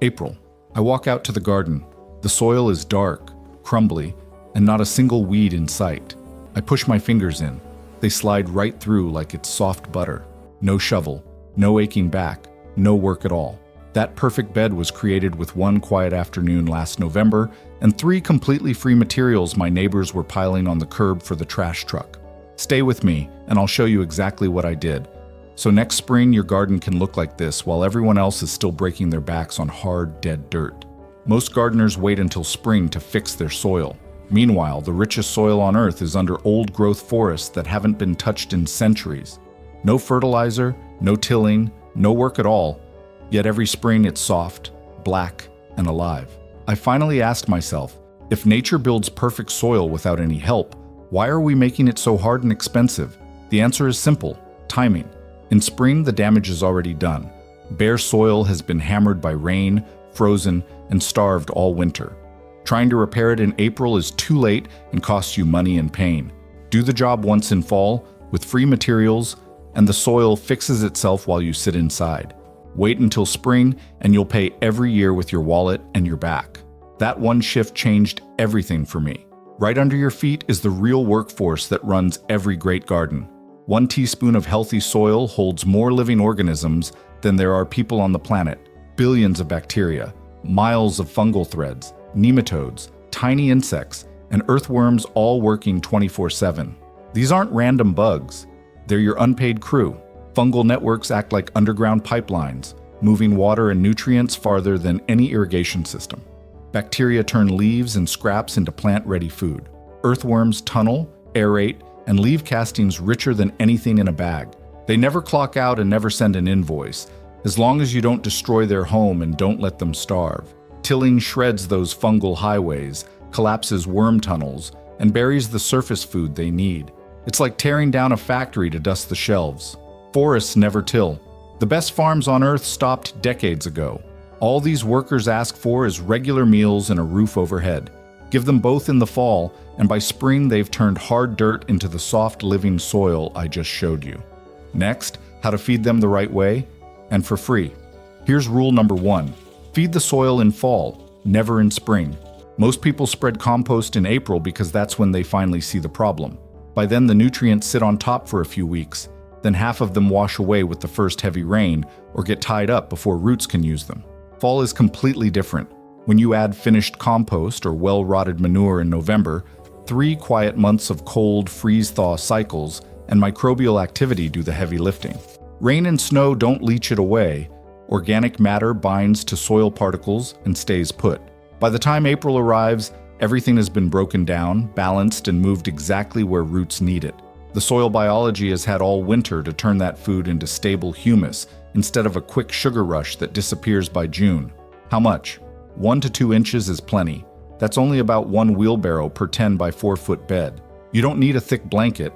April. I walk out to the garden. The soil is dark, crumbly, and not a single weed in sight. I push my fingers in. They slide right through like it's soft butter. No shovel, no aching back, no work at all. That perfect bed was created with one quiet afternoon last November and 3 completely free materials my neighbors were piling on the curb for the trash truck. Stay with me, and I'll show you exactly what I did. So next spring, your garden can look like this while everyone else is still breaking their backs on hard, dead dirt. Most gardeners wait until spring to fix their soil. Meanwhile, the richest soil on earth is under old-growth forests that haven't been touched in centuries. No fertilizer, no tilling, no work at all, yet every spring it's soft, black, and alive. I finally asked myself, if nature builds perfect soil without any help, why are we making it so hard and expensive? The answer is simple: timing. In spring, the damage is already done. Bare soil has been hammered by rain, frozen, and starved all winter. Trying to repair it in April is too late and costs you money and pain. Do the job once in fall, with free materials, and the soil fixes itself while you sit inside. Wait until spring, and you'll pay every year with your wallet and your back. That one shift changed everything for me. Right under your feet is the real workforce that runs every great garden. 1 teaspoon of healthy soil holds more living organisms than there are people on the planet. Billions of bacteria, miles of fungal threads, nematodes, tiny insects, and earthworms all working 24/7. These aren't random bugs. They're your unpaid crew. Fungal networks act like underground pipelines, moving water and nutrients farther than any irrigation system. Bacteria turn leaves and scraps into plant-ready food. Earthworms tunnel, aerate, and leave castings richer than anything in a bag. They never clock out and never send an invoice, as long as you don't destroy their home and don't let them starve. Tilling shreds those fungal highways, collapses worm tunnels, and buries the surface food they need. It's like tearing down a factory to dust the shelves. Forests never till. The best farms on Earth stopped decades ago. All these workers ask for is regular meals and a roof overhead. Give them both in the fall, and by spring they've turned hard dirt into the soft living soil I just showed you. Next, how to feed them the right way, and for free. Here's rule number 1. Feed the soil in fall, never in spring. Most people spread compost in April because that's when they finally see the problem. By then the nutrients sit on top for a few weeks, then half of them wash away with the first heavy rain or get tied up before roots can use them. Fall is completely different. When you add finished compost or well-rotted manure in November, 3 quiet months of cold, freeze-thaw cycles and microbial activity do the heavy lifting. Rain and snow don't leach it away. Organic matter binds to soil particles and stays put. By the time April arrives, everything has been broken down, balanced, and moved exactly where roots need it. The soil biology has had all winter to turn that food into stable humus instead of a quick sugar rush that disappears by June. How much? 1 to 2 inches is plenty. That's only about 1 wheelbarrow per 10 by 4 foot bed. You don't need a thick blanket.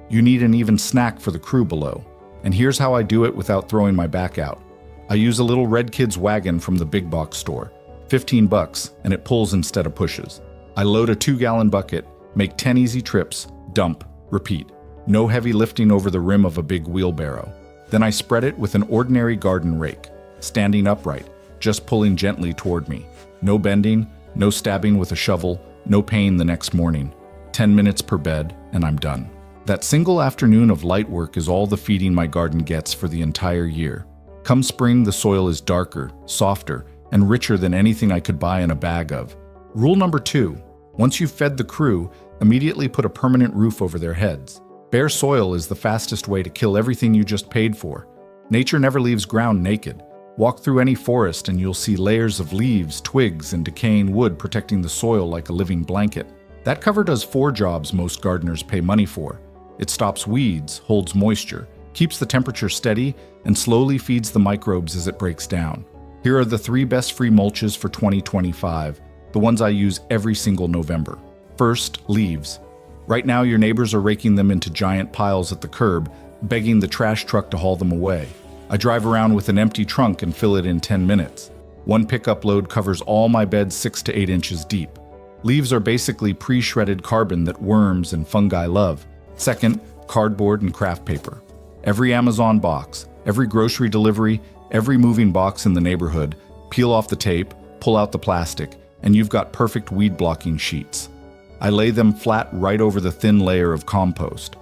You need an even snack for the crew below. And here's how I do it without throwing my back out. I use a little Red Kid's wagon from the big box store. $15, and it pulls instead of pushes. I load a 2-gallon bucket, make 10 easy trips, dump, repeat. No heavy lifting over the rim of a big wheelbarrow. Then I spread it with an ordinary garden rake, standing upright, just pulling gently toward me. No bending, no stabbing with a shovel, no pain the next morning. 10 minutes per bed, and I'm done. That single afternoon of light work is all the feeding my garden gets for the entire year. Come spring, the soil is darker, softer, and richer than anything I could buy in a bag of. Rule number 2, once you've fed the crew, immediately put a permanent roof over their heads. Bare soil is the fastest way to kill everything you just paid for. Nature never leaves ground naked. Walk through any forest and you'll see layers of leaves, twigs, and decaying wood protecting the soil like a living blanket. That cover does 4 jobs most gardeners pay money for. It stops weeds, holds moisture, keeps the temperature steady, and slowly feeds the microbes as it breaks down. Here are the 3 best free mulches for 2025, the ones I use every single November. First, leaves. Right now, your neighbors are raking them into giant piles at the curb, begging the trash truck to haul them away. I drive around with an empty trunk and fill it in 10 minutes. 1 pickup load covers all my beds 6 to 8 inches deep. Leaves are basically pre-shredded carbon that worms and fungi love. Second, cardboard and craft paper. Every Amazon box, every grocery delivery, every moving box in the neighborhood, Peel off the tape, pull out the plastic, and you've got perfect weed-blocking sheets. I lay them flat right over the thin layer of compost.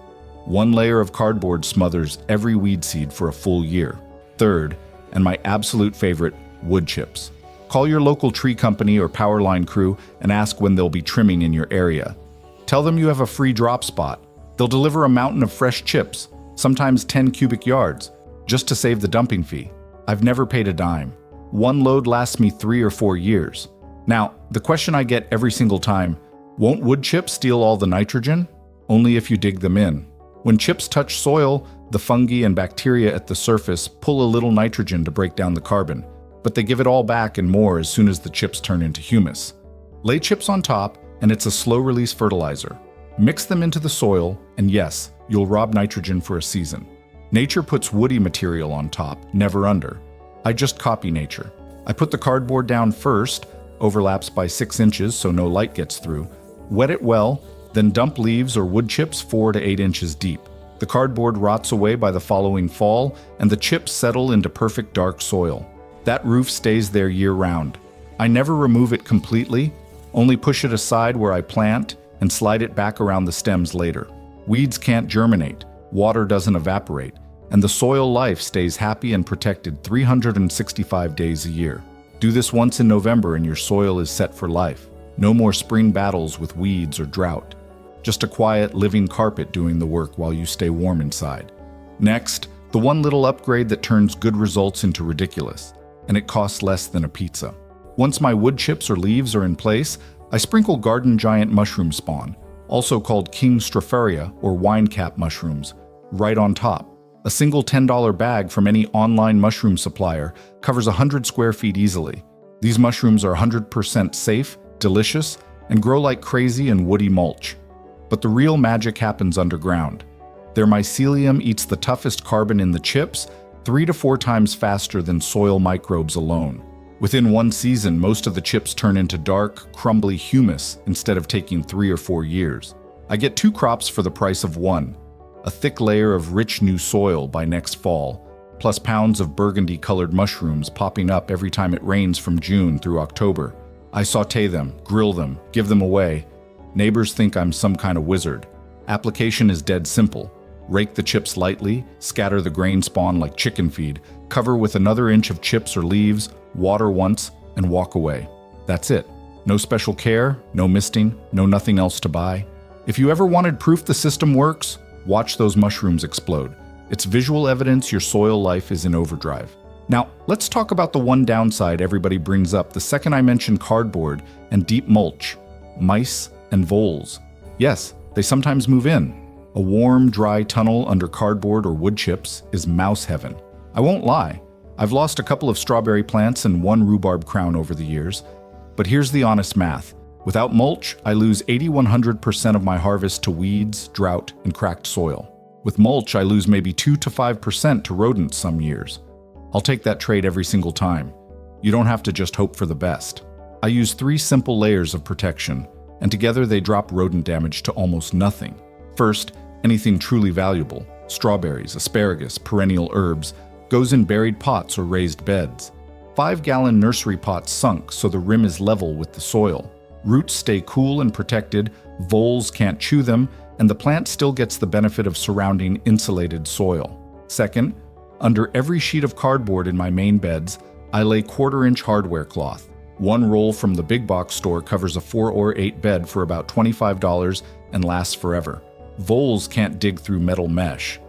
One layer of cardboard smothers every weed seed for a full year. Third, and my absolute favorite, wood chips. Call your local tree company or power line crew and ask when they'll be trimming in your area. Tell them you have a free drop spot. They'll deliver a mountain of fresh chips, sometimes 10 cubic yards, just to save the dumping fee. I've never paid a dime. One load lasts me 3 or 4 years. Now, the question I get every single time, won't wood chips steal all the nitrogen? Only if you dig them in. When chips touch soil, the fungi and bacteria at the surface pull a little nitrogen to break down the carbon, but they give it all back and more as soon as the chips turn into humus. Lay chips on top, and it's a slow-release fertilizer. Mix them into the soil, and yes, you'll rob nitrogen for a season. Nature puts woody material on top, never under. I just copy nature. I put the cardboard down first, overlaps by 6 inches so no light gets through, wet it well, then dump leaves or wood chips 4 to 8 inches deep. The cardboard rots away by the following fall, and the chips settle into perfect dark soil. That roof stays there year-round. I never remove it completely, only push it aside where I plant and slide it back around the stems later. Weeds can't germinate, water doesn't evaporate, and the soil life stays happy and protected 365 days a year. Do this once in November and your soil is set for life. No more spring battles with weeds or drought. Just a quiet, living carpet doing the work while you stay warm inside. Next, the one little upgrade that turns good results into ridiculous, and it costs less than a pizza. Once my wood chips or leaves are in place, I sprinkle garden giant mushroom spawn, also called king stropharia or wine cap mushrooms, right on top. A single $10 bag from any online mushroom supplier covers 100 square feet easily. These mushrooms are 100% safe, delicious, and grow like crazy in woody mulch. But the real magic happens underground. Their mycelium eats the toughest carbon in the chips 3 to 4 times faster than soil microbes alone. Within 1 season, most of the chips turn into dark, crumbly humus instead of taking 3 or 4 years. I get 2 crops for the price of 1. A thick layer of rich new soil by next fall, plus pounds of burgundy-colored mushrooms popping up every time it rains from June through October. I sauté them, grill them, give them away. Neighbors think I'm some kind of wizard. Application is dead simple. Rake the chips lightly, scatter the grain spawn like chicken feed, cover with another inch of chips or leaves, water once, and walk away. That's it. No special care, no misting, no nothing else to buy. If you ever wanted proof the system works, watch those mushrooms explode. It's visual evidence your soil life is in overdrive. Now, let's talk about the one downside everybody brings up the second I mention cardboard and deep mulch: mice and voles. Yes, they sometimes move in. A warm, dry tunnel under cardboard or wood chips is mouse heaven. I won't lie, I've lost a couple of strawberry plants and 1 rhubarb crown over the years. But here's the honest math. Without mulch, I lose 80–100% of my harvest to weeds, drought, and cracked soil. With mulch, I lose maybe 2 to 5% to rodents some years. I'll take that trade every single time. You don't have to just hope for the best. I use 3 simple layers of protection, and together they drop rodent damage to almost nothing. First, anything truly valuable, strawberries, asparagus, perennial herbs, goes in buried pots or raised beds. 5-gallon nursery pots sunk so the rim is level with the soil. Roots stay cool and protected, voles can't chew them, and the plant still gets the benefit of surrounding insulated soil. Second, under every sheet of cardboard in my main beds, I lay 1/4-inch hardware cloth. 1 roll from the big box store covers a 4 or 8 bed for about $25 and lasts forever. Voles can't dig through metal mesh.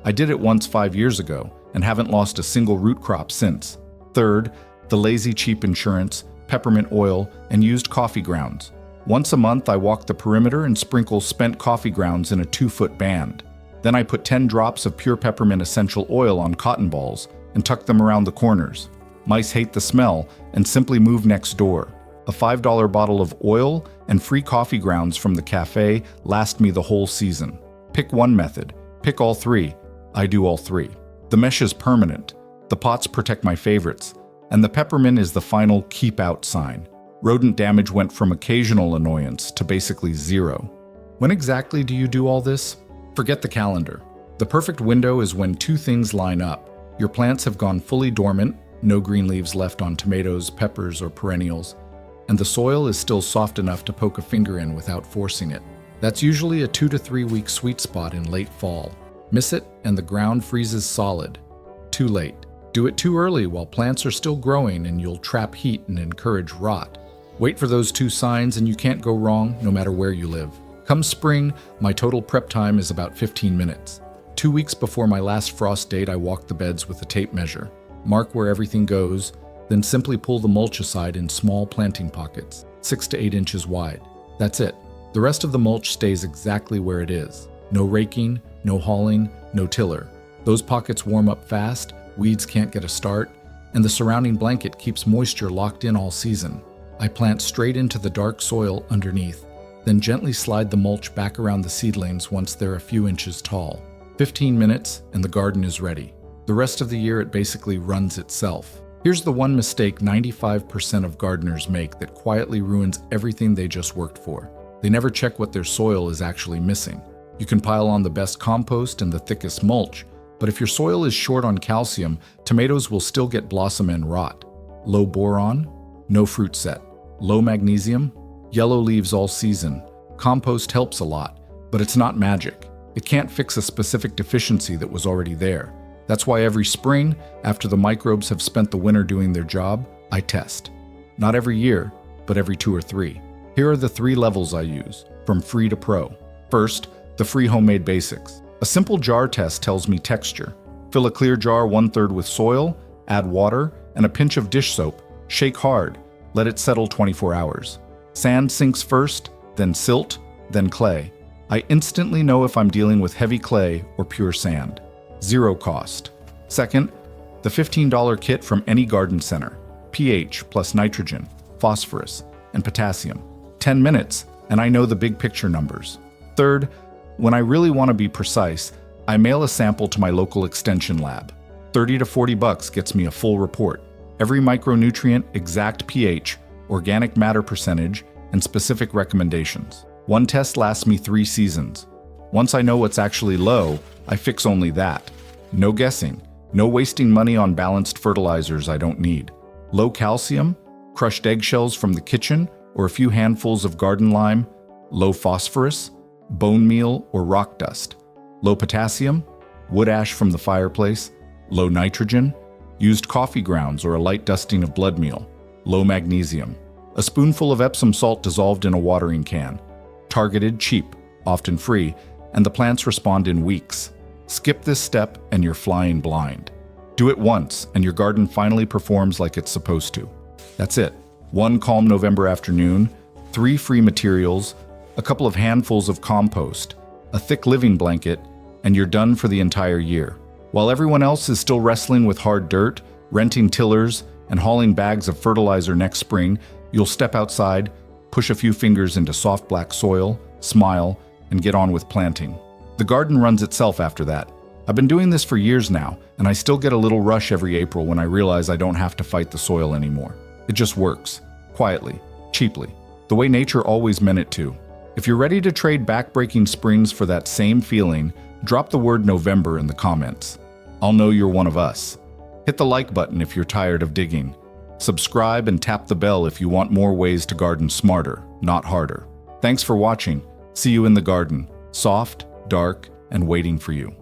I did it once 5 years ago and haven't lost a single root crop since. Third, the lazy cheap insurance, peppermint oil, and used coffee grounds. Once a month, I walk the perimeter and sprinkle spent coffee grounds in a 2-foot band. Then I put 10 drops of pure peppermint essential oil on cotton balls and tuck them around the corners. Mice hate the smell and simply move next door. A $5 bottle of oil and free coffee grounds from the cafe last me the whole season. Pick one method. Pick all 3. I do all 3. The mesh is permanent. The pots protect my favorites. And the peppermint is the final keep out sign. Rodent damage went from occasional annoyance to basically 0. When exactly do you do all this? Forget the calendar. The perfect window is when 2 things line up. Your plants have gone fully dormant, no green leaves left on tomatoes, peppers, or perennials, and the soil is still soft enough to poke a finger in without forcing it. That's usually a 2 to 3 week sweet spot in late fall. Miss it and the ground freezes solid. Too late. Do it too early while plants are still growing and you'll trap heat and encourage rot. Wait for those 2 signs and you can't go wrong no matter where you live. Come spring, my total prep time is about 15 minutes. 2 weeks before my last frost date, I walk the beds with a tape measure. Mark where everything goes, then simply pull the mulch aside in small planting pockets, 6 to 8 inches wide. That's it. The rest of the mulch stays exactly where it is. No raking, no hauling, no tiller. Those pockets warm up fast, weeds can't get a start, and the surrounding blanket keeps moisture locked in all season. I plant straight into the dark soil underneath, then gently slide the mulch back around the seedlings once they're a few inches tall. 15 minutes and the garden is ready. The rest of the year it basically runs itself. Here's the one mistake 95% of gardeners make that quietly ruins everything they just worked for. They never check what their soil is actually missing. You can pile on the best compost and the thickest mulch, but if your soil is short on calcium, tomatoes will still get blossom and rot. Low boron, no fruit set. Low magnesium, yellow leaves all season. Compost helps a lot, but it's not magic. It can't fix a specific deficiency that was already there. That's why every spring, after the microbes have spent the winter doing their job, I test. Not every year, but every 2 or 3. Here are the 3 levels I use, from free to pro. First, the free homemade basics. A simple jar test tells me texture. Fill a clear jar 1/3 with soil, add water, and a pinch of dish soap. Shake hard. Let it settle 24 hours. Sand sinks first, then silt, then clay. I instantly know if I'm dealing with heavy clay or pure sand. 0 cost. Second, the $15 kit from any garden center. pH plus nitrogen, phosphorus, and potassium. 10 minutes, and I know the big picture numbers. Third, when I really want to be precise, I mail a sample to my local extension lab. $30 to $40 gets me a full report. Every micronutrient, exact pH, organic matter percentage, and specific recommendations. One test lasts me 3 seasons. Once I know what's actually low, I fix only that. No guessing, no wasting money on balanced fertilizers I don't need. Low calcium, crushed eggshells from the kitchen, or a few handfuls of garden lime. Low phosphorus, bone meal or rock dust. Low potassium, wood ash from the fireplace. Low nitrogen, used coffee grounds or a light dusting of blood meal. Low magnesium, a spoonful of Epsom salt dissolved in a watering can. Targeted, cheap, often free, and the plants respond in weeks. Skip this step and you're flying blind. Do it once and your garden finally performs like it's supposed to. That's it. One calm November afternoon, 3 free materials, a couple of handfuls of compost, a thick living blanket, and you're done for the entire year. While everyone else is still wrestling with hard dirt, renting tillers, and hauling bags of fertilizer next spring, you'll step outside, push a few fingers into soft black soil, smile, and get on with planting. The garden runs itself after that. I've been doing this for years now, and I still get a little rush every April when I realize I don't have to fight the soil anymore. It just works, quietly, cheaply, the way nature always meant it to. If you're ready to trade back-breaking springs for that same feeling, drop the word November in the comments. I'll know you're one of us. Hit the like button if you're tired of digging. Subscribe and tap the bell if you want more ways to garden smarter, not harder. Thanks for watching. See you in the garden, soft, dark, and waiting for you.